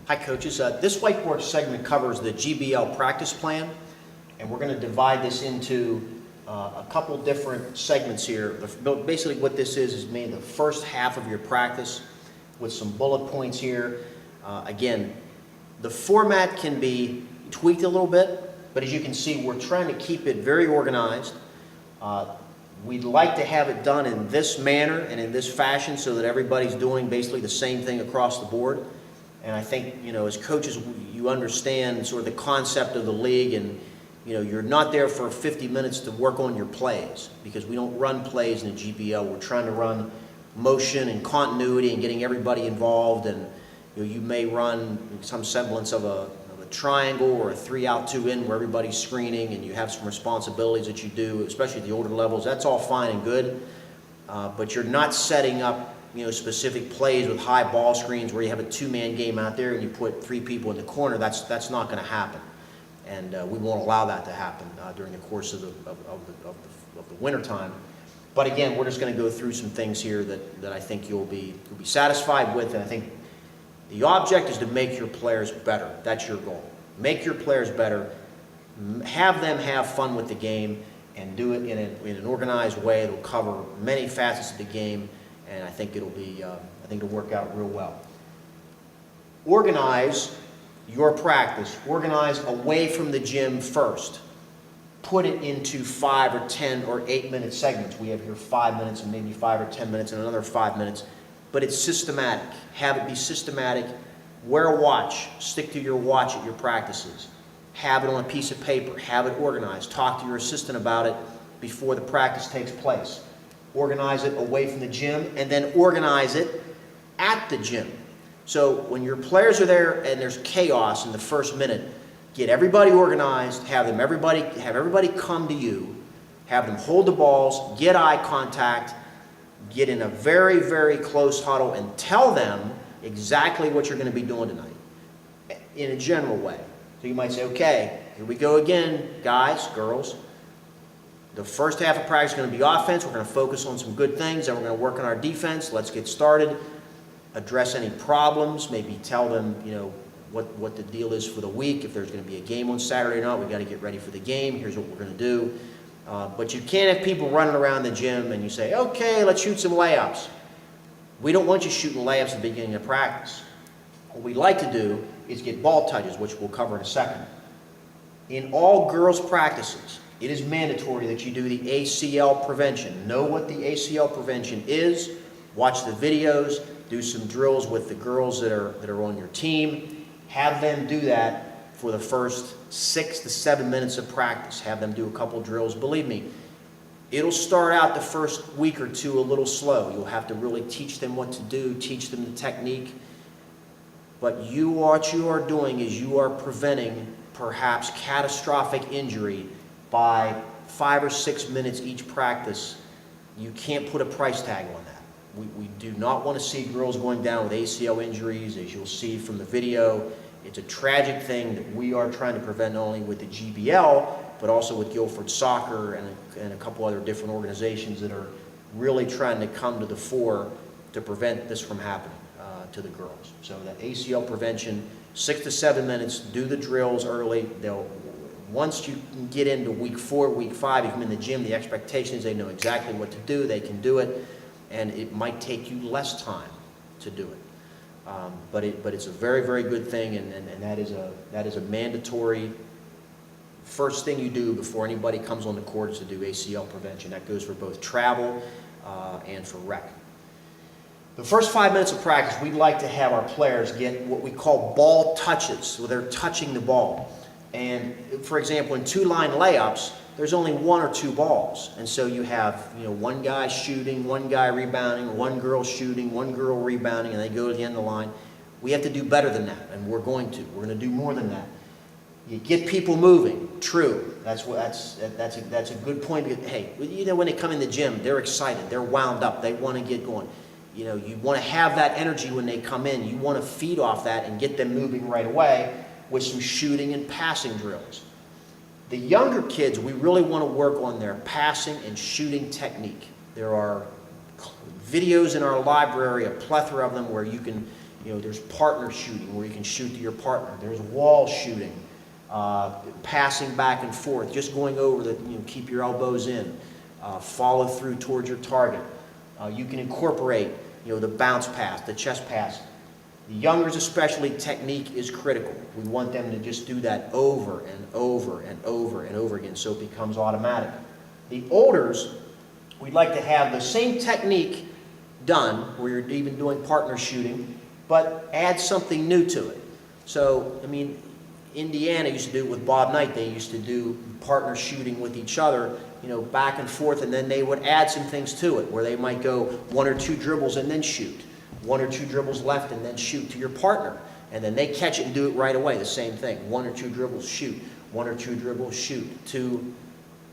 Hi coaches, this whiteboard segment covers the GBL practice plan, and we're going to divide this into a couple different segments here. Basically what this is maybe the first half of your practice with some bullet points here. Again, the format can be tweaked a little bit, but as you can see, we're trying to keep it very organized. We'd like to have it done in this manner and in this fashion so that everybody's doing basically the same thing across the board. And I think, as coaches, you understand sort of the concept of the league, and, you're not there for 50 minutes to work on your plays, because we don't run plays in the GBL. We're trying to run motion and continuity and getting everybody involved, and you may run some semblance of a triangle or a 3-out, 2-in where everybody's screening and you have some responsibilities that you do, especially at the older levels. That's all fine and good, but you're not setting up specific plays with high ball screens where you have a 2-man game out there and you put 3 people in the corner. That's not going to happen, and we won't allow that to happen during the course of the winter time. But again, we're just going to go through some things here that I think you'll be satisfied with, and I think the object is to make your players better. That's your goal. Make your players better, have them have fun with the game, and do it in an organized way. It'll cover many facets of the game, and I think it'll work out real well. Organize your practice. Organize away from the gym first. Put it into 5 or 10 or 8-minute segments. We have here 5 minutes and maybe 5 or 10 minutes and another 5 minutes. But it's systematic. Have it be systematic. Wear a watch. Stick to your watch at your practices. Have it on a piece of paper. Have it organized. Talk to your assistant about it before the practice takes place. Organize it away from the gym, and then organize it at the gym. So when your players are there and there's chaos in the first minute, get everybody organized, have everybody come to you, have them hold the balls, get eye contact, get in a very, very close huddle, and tell them exactly what you're going to be doing tonight in a general way. So you might say, okay, here we go again, guys, girls. The first half of practice is going to be offense. We're going to focus on some good things, and we're going to work on our defense. Let's get started. Address any problems. Maybe tell them, what the deal is for the week. If there's going to be a game on Saturday or not, we've got to get ready for the game. Here's what we're going to do. But you can't have people running around the gym and you say, okay, let's shoot some layups. We don't want you shooting layups at the beginning of practice. What we like to do is get ball touches, which we'll cover in a second. In all girls' practices, it is mandatory that you do the ACL prevention. Know what the ACL prevention is. Watch the videos. Do some drills with the girls that are on your team. Have them do that for the first 6 to 7 minutes of practice. Have them do a couple drills. Believe me, it'll start out the first week or two a little slow. You'll have to really teach them what to do, teach them the technique. But what you are doing is you are preventing perhaps catastrophic injury by 5 or 6 minutes each practice. You can't put a price tag on that. We do not want to see girls going down with ACL injuries, as you'll see from the video. It's a tragic thing that we are trying to prevent, not only with the GBL, but also with Guilford Soccer and a couple other different organizations that are really trying to come to the fore to prevent this from happening to the girls. So that ACL prevention, 6 to 7 minutes, do the drills early. Once you can get into week 4, week 5, you come in the gym, the expectation is they know exactly what to do, they can do it, and it might take you less time to do it. But it's a very, very good thing, and that is a mandatory first thing you do before anybody comes on the court is to do ACL prevention. That goes for both travel and for rec. The first 5 minutes of practice, we'd like to have our players get what we call ball touches, so they're touching the ball. And for example, in 2-line layups, there's only 1 or 2 balls, and so you have one guy shooting, one guy rebounding, one girl shooting, one girl rebounding, and they go to the end of the line. We have to do better than that, and we're going to do more than that. You get people moving. True, that's a good point. Because, hey, when they come in the gym, they're excited, they're wound up, they want to get going. You want to have that energy when they come in. You want to feed off that and get them moving right away with some shooting and passing drills. The younger kids, we really want to work on their passing and shooting technique. There are videos in our library, a plethora of them, where you can There's partner shooting where you can shoot to your partner. There's wall shooting, passing back and forth, just going over the, keep your elbows in, follow through towards your target. You can incorporate, the bounce pass, the chest pass. The youngers especially, technique is critical. We want them to just do that over and over and over and over again so it becomes automatic. The olders, we'd like to have the same technique done, where you're even doing partner shooting, but add something new to it. So, Indiana used to do it with Bob Knight. They used to do partner shooting with each other, back and forth, and then they would add some things to it, where they might go 1 or 2 dribbles and then shoot. 1 or 2 dribbles left and then shoot to your partner. And then they catch it and do it right away, the same thing. 1 or 2 dribbles, shoot. 1 or 2 dribbles, shoot to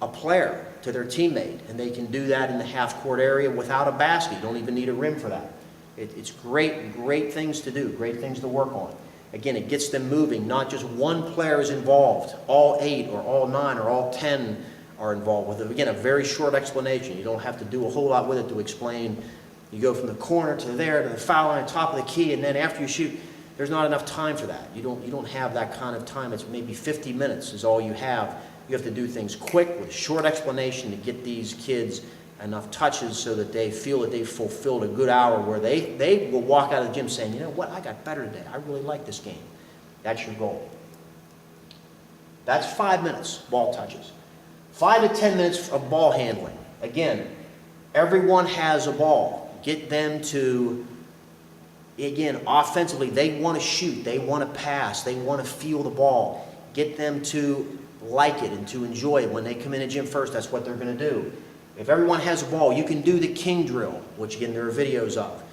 a player, to their teammate. And they can do that in the half-court area without a basket. You don't even need a rim for that. It's great things to do, great things to work on. Again, it gets them moving. Not just one player is involved. All 8 or all 9 or all 10 are involved with it. Again, a very short explanation. You don't have to do a whole lot with it to explain. You go from the corner to there to the foul line, top of the key, and then after you shoot, there's not enough time for that. You don't have that kind of time. It's maybe 50 minutes is all you have. You have to do things quick with short explanation to get these kids enough touches so that they feel that they've fulfilled a good hour, where they will walk out of the gym saying, you know what, I got better today. I really like this game. That's your goal. That's 5 minutes, ball touches. 5 to 10 minutes of ball handling. Again, everyone has a ball. Get them to, again, offensively, they want to shoot, they want to pass, they want to feel the ball. Get them to like it and to enjoy it. When they come in the gym first, that's what they're going to do. If everyone has a ball, you can do the king drill, which again there are videos of.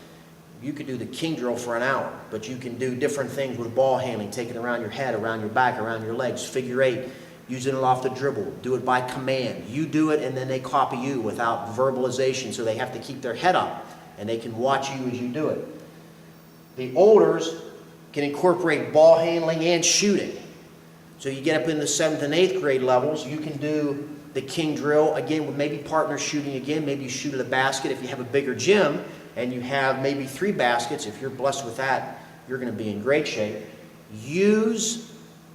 You could do the king drill for an hour, but you can do different things with ball handling, take it around your head, around your back, around your legs, figure 8, using it off the dribble, do it by command. You do it and then they copy you without verbalization, so they have to keep their head up and they can watch you as you do it. The olders can incorporate ball handling and shooting. So you get up in the 7th and 8th grade levels, you can do the king drill, again, with maybe partner shooting again. Maybe you shoot at a basket if you have a bigger gym, and you have maybe 3 baskets. If you're blessed with that, you're going to be in great shape. Use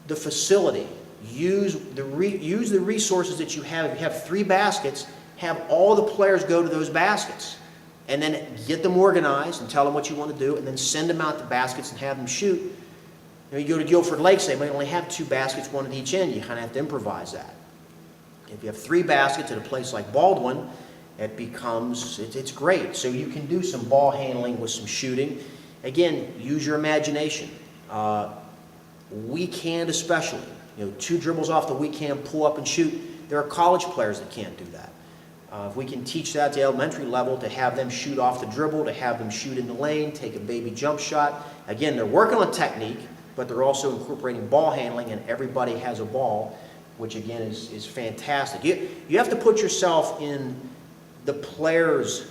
the facility. Use the resources that you have. If you have 3 baskets, have all the players go to those baskets. And then get them organized and tell them what you want to do, and then send them out to baskets and have them shoot. You go to Guilford Lakes, they might only have 2 baskets, 1 at each end. You kind of have to improvise that. If you have 3 baskets at a place like Baldwin, it's great. So you can do some ball handling with some shooting. Again, use your imagination. Weak hand especially. 2 dribbles off the weak hand, pull up and shoot. There are college players that can't do that. If we can teach that to elementary level, to have them shoot off the dribble, to have them shoot in the lane, take a baby jump shot. Again, they're working on technique, but they're also incorporating ball handling, and everybody has a ball, which again is fantastic. You have to put yourself in the player's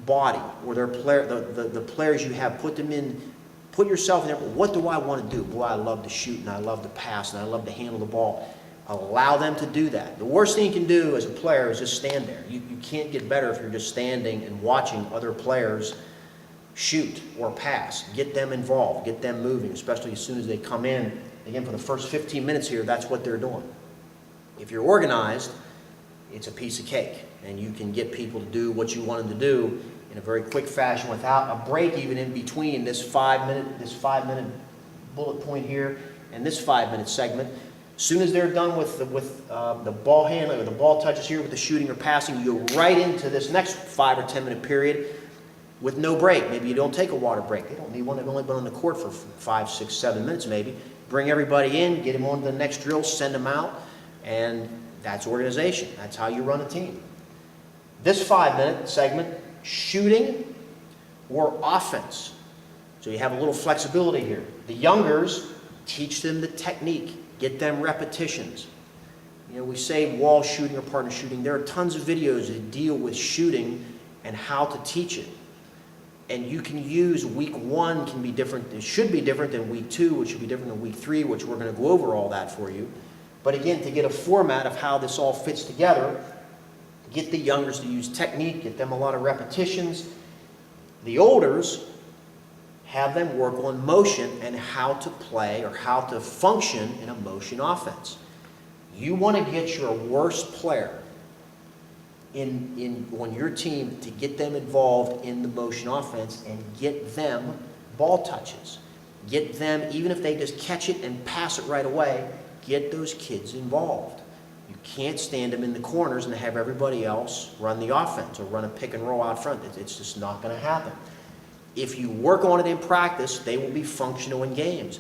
body, or the players you have. Put yourself in there. What do I want to do? Boy, I love to shoot, and I love to pass, and I love to handle the ball. Allow them to do that. The worst thing you can do as a player is just stand there. You can't get better if you're just standing and watching other players shoot or pass. Get them involved. Get them moving, especially as soon as they come in. Again, for the first 15 minutes here, that's what they're doing. If you're organized, it's a piece of cake, and you can get people to do what you want them to do in a very quick fashion without a break even in between this 5-minute bullet point here and this 5-minute segment. As soon as they're done with the ball handling or the ball touches here with the shooting or passing, you go right into this next 5 or 10 minute period with no break. Maybe you don't take a water break. They don't need one. They've only been on the court for 5, 6, 7 minutes maybe. Bring everybody in, get them on to the next drill, send them out, and that's organization. That's how you run a team. This 5-minute segment, shooting or offense. So you have a little flexibility here. The youngers, teach them the technique. Get them repetitions. We say wall shooting or partner shooting. There are tons of videos that deal with shooting and how to teach it. And you can use week 1 can be different. It should be different than week 2, which should be different than week 3, which we're going to go over all that for you. But again, to get a format of how this all fits together, get the youngers to use technique, get them a lot of repetitions. The olders have them work on motion and how to play or how to function in a motion offense. You want to get your worst player on your team to get them involved in the motion offense and get them ball touches. Get them, even if they just catch it and pass it right away, get those kids involved. You can't stand them in the corners and have everybody else run the offense or run a pick and roll out front. It's just not going to happen. If you work on it in practice, they will be functional in games.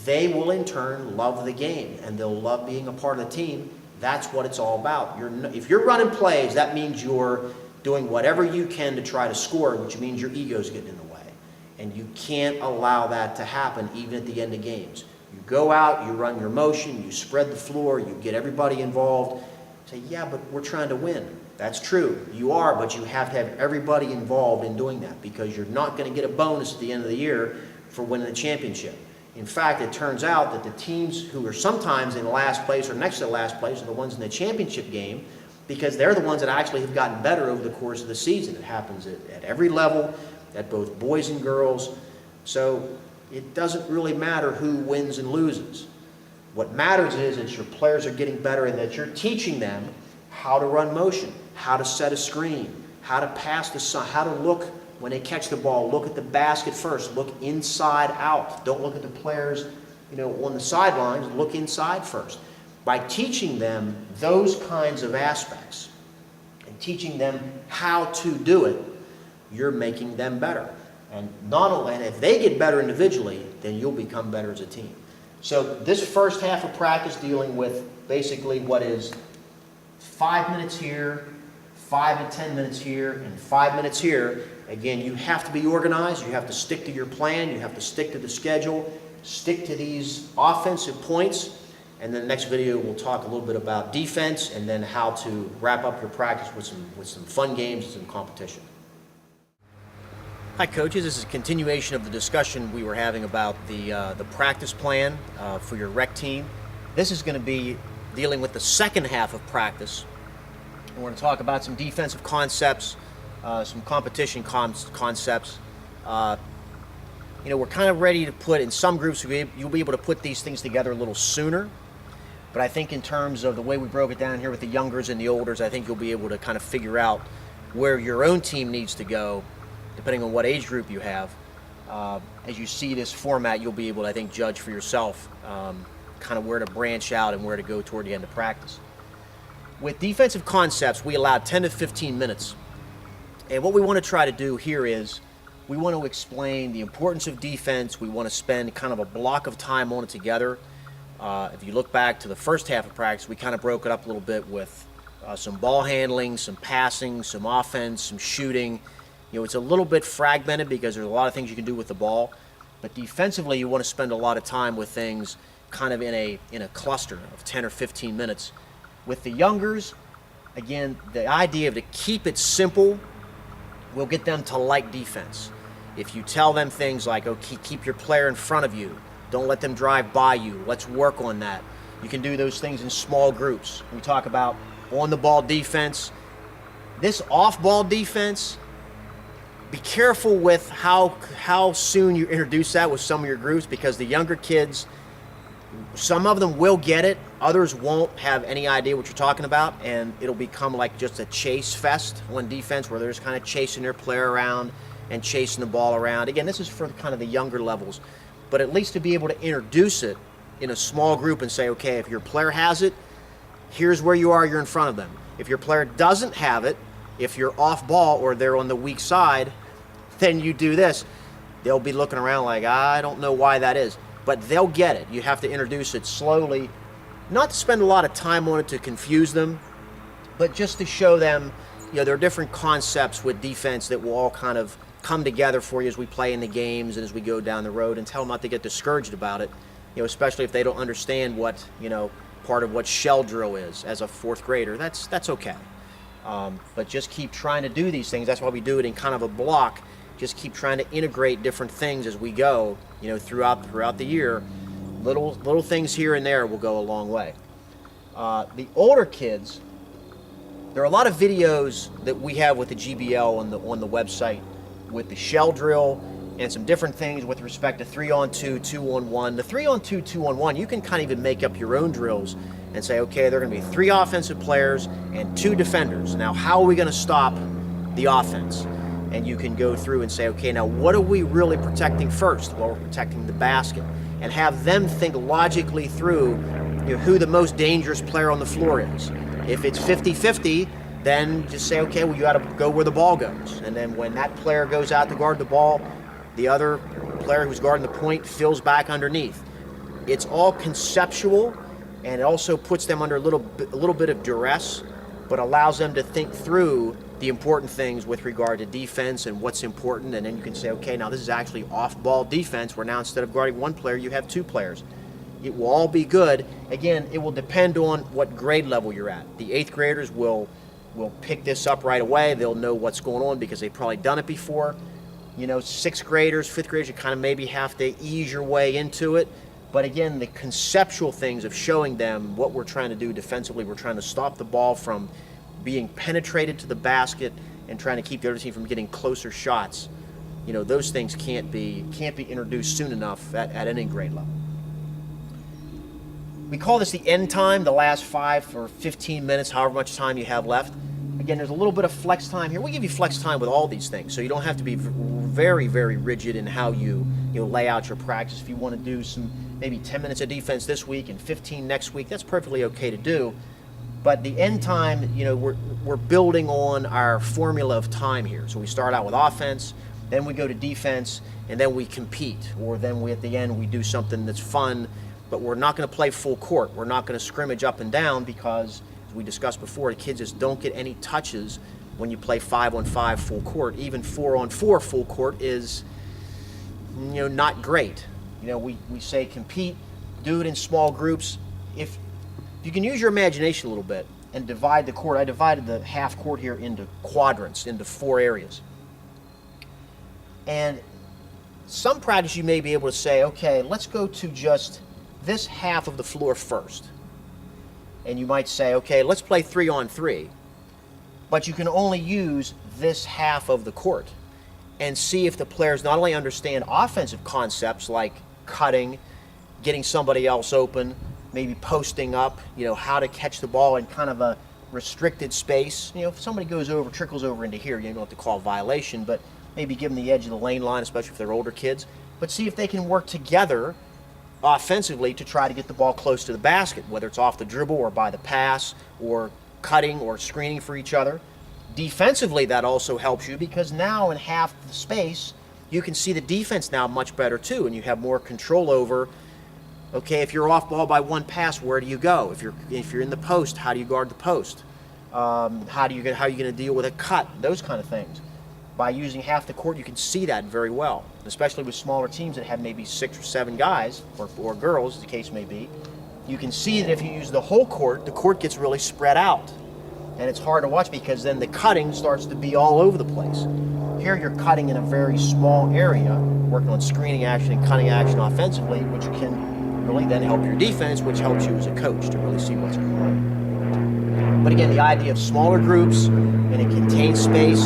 They will in turn love the game and they'll love being a part of the team. That's what it's all about. If you're running plays, that means you're doing whatever you can to try to score, which means your ego's getting in the way. And you can't allow that to happen even at the end of games. You go out, you run your motion, you spread the floor, you get everybody involved. Say, yeah, but we're trying to win. That's true. You are, but you have to have everybody involved in doing that because you're not going to get a bonus at the end of the year for winning the championship. In fact, it turns out that the teams who are sometimes in last place or next to last place are the ones in the championship game because they're the ones that actually have gotten better over the course of the season. It happens at every level, at both boys and girls. So it doesn't really matter who wins and loses. What matters is that your players are getting better and that you're teaching them how to run motion, how to set a screen, how to pass the sun, how to look when they catch the ball, look at the basket first, look inside out. Don't look at the players, on the sidelines, look inside first. By teaching them those kinds of aspects and teaching them how to do it, you're making them better. And if they get better individually, then you'll become better as a team. So this first half of practice dealing with basically what is 5 minutes here, 5 to 10 minutes here, and 5 minutes here. Again, you have to be organized. You have to stick to your plan. You have to stick to the schedule. Stick to these offensive points. And then the next video, we'll talk a little bit about defense and then how to wrap up your practice with some fun games and some competition. Hi, coaches. This is a continuation of the discussion we were having about the practice plan for your rec team. This is going to be dealing with the second half of practice. We're going to talk about some defensive concepts, some competition concepts. We're kind of ready to put, in some groups, you'll be able to put these things together a little sooner. But I think in terms of the way we broke it down here with the youngers and the olders, I think you'll be able to kind of figure out where your own team needs to go, depending on what age group you have. As you see this format, you'll be able to, I think, judge for yourself kind of where to branch out and where to go toward the end of practice. With defensive concepts, we allow 10 to 15 minutes. And what we want to try to do here is we want to explain the importance of defense. We want to spend kind of a block of time on it together. If you look back to the first half of practice, we kind of broke it up a little bit with some ball handling, some passing, some offense, some shooting. It's a little bit fragmented because there's a lot of things you can do with the ball. But defensively, you want to spend a lot of time with things kind of in a cluster of 10 or 15 minutes. With the youngers, again, the idea of to keep it simple will get them to like defense. If you tell them things like, okay, keep your player in front of you, don't let them drive by you, let's work on that. You can do those things in small groups. We talk about on-the-ball defense. This off-ball defense, be careful with how soon you introduce that with some of your groups because the younger kids, some of them will get it, others won't have any idea what you're talking about, and it'll become like just a chase fest on defense where they're just kind of chasing their player around and chasing the ball around. Again, this is for kind of the younger levels, but at least to be able to introduce it in a small group and say, okay, if your player has it, here's where you are, you're in front of them. If your player doesn't have it, if you're off ball or they're on the weak side, then you do this. They'll be looking around like, I don't know why that is. But they'll get it. You have to introduce it slowly, not to spend a lot of time on it to confuse them, but just to show them, there are different concepts with defense that will all kind of come together for you as we play in the games and as we go down the road, and tell them not to get discouraged about it, especially if they don't understand what, part of what shell drill is as a fourth grader. That's okay. But just keep trying to do these things. That's why we do it in kind of a block. Just keep trying to integrate different things as we go, throughout the year. Little things here and there will go a long way. The older kids, there are a lot of videos that we have with the GBL on the website with the shell drill and some different things with respect to 3-on-2, 2-on-1. The 3-on-2, 2-on-1, you can kind of even make up your own drills and say, okay, there are going to be 3 offensive players and 2 defenders. Now, how are we going to stop the offense? And you can go through and say, okay, now what are we really protecting first? Well, we're protecting the basket. And have them think logically through, you know, who the most dangerous player on the floor is. If it's 50-50, then just say, okay, well, you got to go where the ball goes. And then when that player goes out to guard the ball, the other player who's guarding the point fills back underneath. It's all conceptual, and it also puts them under a little bit of duress, but allows them to think through the important things with regard to defense and what's important. And then you can say, okay, now this is actually off-ball defense, where now instead of guarding 1 player, you have 2 players. It will all be good. Again, it will depend on what grade level you're at. The 8th graders will pick this up right away. They'll know what's going on because they've probably done it before. You know, 6th graders, 5th graders, you kind of maybe have to ease your way into it. But again, the conceptual things of showing them what we're trying to do defensively, we're trying to stop the ball from being penetrated to the basket and trying to keep the other team from getting closer shots. You know, those things can't be introduced soon enough at any grade level. We call this the end time, the last 5 or 15 minutes, however much time you have left. Again, there's a little bit of flex time here. We give you flex time with all these things, so you don't have to be very, very rigid in how you lay out your practice. If you want to do some maybe 10 minutes of defense this week and 15 next week, that's perfectly okay to do. But the end time, you know, we're building on our formula of time here. So we start out with offense, then we go to defense, and then we compete. Or then at the end we do something that's fun, but we're not going to play full court. We're not going to scrimmage up and down because, as we discussed before, the kids just don't get any touches when you play 5-on-5 full court. Even 4-on-4 full court is, you know, not great. You know, we say compete, do it in small groups. If you can use your imagination a little bit and divide the court. I divided the half court here into quadrants, into 4 areas. And some practice you may be able to say, okay, let's go to just this half of the floor first. And you might say, okay, let's play 3-on-3. But you can only use this half of the court and see if the players not only understand offensive concepts like cutting, getting somebody else open, maybe posting up, you know, how to catch the ball in kind of a restricted space. You know, if somebody trickles over into here, you don't have to call a violation, but maybe give them the edge of the lane line, especially if they're older kids. But see if they can work together offensively to try to get the ball close to the basket, whether it's off the dribble or by the pass or cutting or screening for each other. Defensively, that also helps you because now in half the space, you can see the defense now much better too, and you have more control over, okay, if you're off ball by 1 pass, where do you go? If you're in the post, how do you guard the post? How are you going to deal with a cut? Those kind of things. By using half the court, you can see that very well, especially with smaller teams that have maybe 6 or 7 guys, or girls, as the case may be. You can see that if you use the whole court, the court gets really spread out. And it's hard to watch because then the cutting starts to be all over the place. Here you're cutting in a very small area, working on screening action and cutting action offensively, which can really then help your defense, which helps you as a coach to really see what's going on. But again, the idea of smaller groups in a contained space,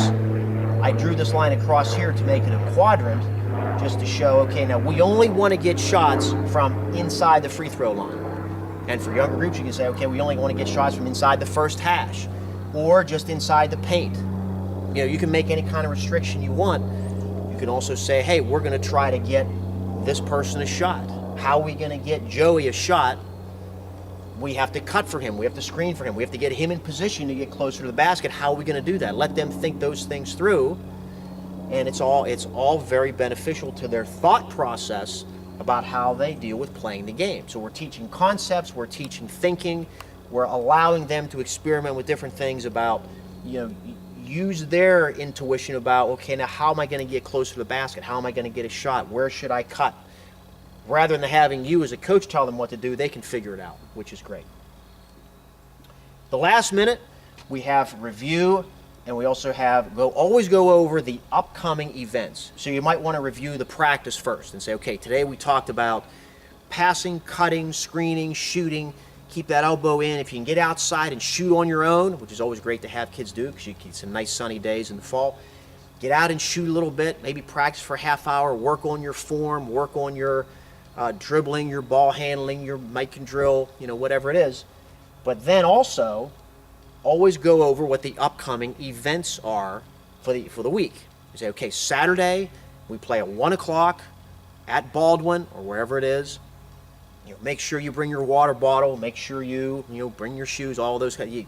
I drew this line across here to make it a quadrant, just to show, okay, now we only want to get shots from inside the free throw line. And for younger groups, you can say, okay, we only want to get shots from inside the first hash, or just inside the paint. You know, you can make any kind of restriction you want. You can also say, hey, we're going to try to get this person a shot. How are we going to get Joey a shot? We have to cut for him. We have to screen for him. We have to get him in position to get closer to the basket. How are we going to do that? Let them think those things through. And it's all very beneficial to their thought process about how they deal with playing the game. So we're teaching concepts, we're teaching thinking, we're allowing them to experiment with different things about, you know, use their intuition about, okay, now how am I going to get closer to the basket? How am I going to get a shot? Where should I cut? Rather than having you as a coach tell them what to do, they can figure it out, which is great. The last minute, we have review, and we also have always go over the upcoming events. So you might want to review the practice first and say, okay, today we talked about passing, cutting, screening, shooting. Keep that elbow in. If you can get outside and shoot on your own, which is always great to have kids do because you get some nice sunny days in the fall, Get out and shoot a little bit, maybe practice for a half hour, work on your form, work on your dribbling, your ball handling, your mic and drill, whatever it is. But then also, always go over what the upcoming events are for the week. You say, okay, Saturday, we play at 1 o'clock at Baldwin or wherever it is. Make sure you bring your water bottle, make sure you bring your shoes, all those kind of,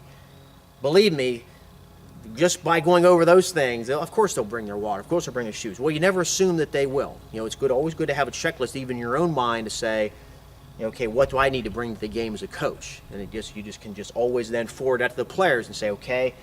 believe me, just by going over those things, of course they'll bring their water, of course they'll bring their shoes. Well, you never assume that they will. It's always good to have a checklist, even in your own mind, to say, okay, what do I need to bring to the game as a coach? And you can always then forward that to the players and say, okay,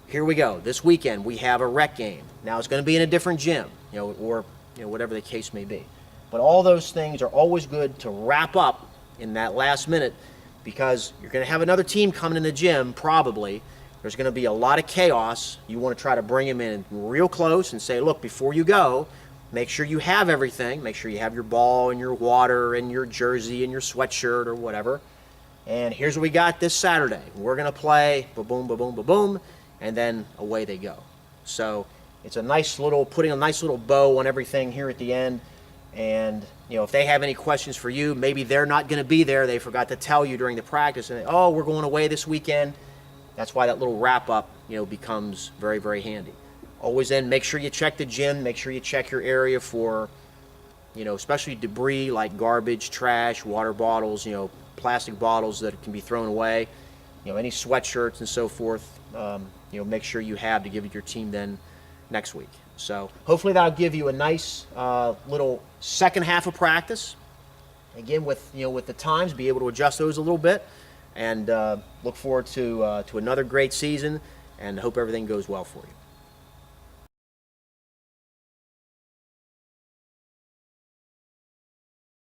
here we go. This weekend we have a rec game. Now it's going to be in a different gym, or whatever the case may be. But all those things are always good to wrap up in that last minute, because you're going to have another team coming in the gym probably. There's going to be a lot of chaos. You want to try to bring them in real close and say, look, before you go, make sure you have everything. Make sure you have your ball and your water and your jersey and your sweatshirt or whatever. And here's what we got this Saturday. We're going to play ba-boom, ba-boom, ba-boom, and then away they go. So it's putting a nice little bow on everything here at the end. And, if they have any questions for you, maybe they're not going to be there. They forgot to tell you during the practice. And, we're going away this weekend. That's why that little wrap-up, becomes very, very handy. Always then make sure you check the gym. Make sure you check your area for, especially debris like garbage, trash, water bottles, plastic bottles that can be thrown away, any sweatshirts and so forth, make sure you have to give your team then next week. So hopefully that'll give you a nice little second half of practice. Again, with the times, be able to adjust those a little bit. And look forward to another great season, and hope everything goes well for you.